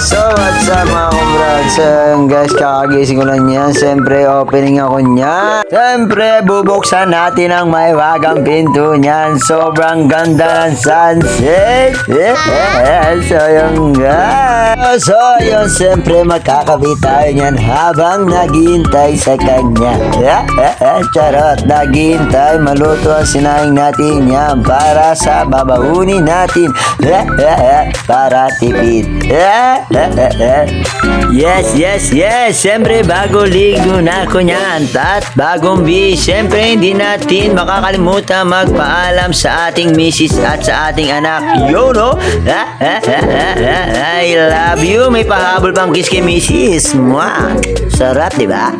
So what's up mga kumbrats? Guys, kakagising ko lang yan. Siyempre opening ako niyan. Siyempre bubuksan natin ang maiwagang pinto niyan. Sobrang ganda ng sunset. So yun guys. So yun, siyempre magkakabit tayo niyan habang naghihintay sa kanya. Charot, naghihintay maluto ang sinahing natin yan para sa babaunin natin. Para tipid. Yes. Siyempre bago ligo na ko niyan at bagong bis. Siyempre hindi natin makakalimutan magpaalam sa ating misis at sa ating anak. No? I love you. May pahabol pang kiss kay misis. Mwah! Sarap, di ba?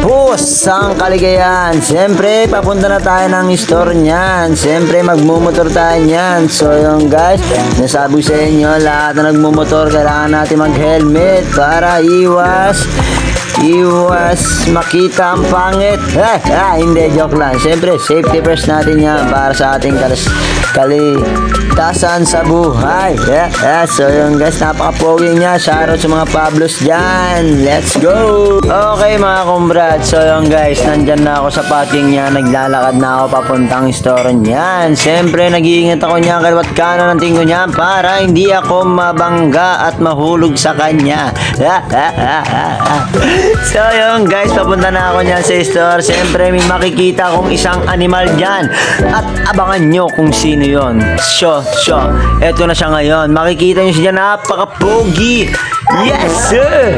Pusang kaligayahan. Siyempre, papunta na tayo ng store niyan. Siyempre, magmumotor tayo niyan. So, yun guys, nasabi sa inyo, lahat na nagmumotor, kailangan natin mag-helmet para iwas makita ang pangit. Hindi, joke lang. Siyempre, safety first natin yan para sa ating kalitasan sa buhay. So yun guys, napaka-pogi niya. Shoutout sa mga Pablos dyan. Let's go! Okay mga kumbrad. So yun guys, nandyan na ako sa parking niya. Naglalakad na ako papuntang store niyan. Siyempre, nag-iingat ako niyan kaliwat kanan ng tingko niyan para hindi ako mabangga at mahulog sa kanya. So yun guys, papunta na ako niyan sa store. Siyempre, may makikita akong isang animal dyan. At abangan nyo kung sino yun. Eto na siya ngayon. Makikita nyo siya, napaka-pogi. Yes sir.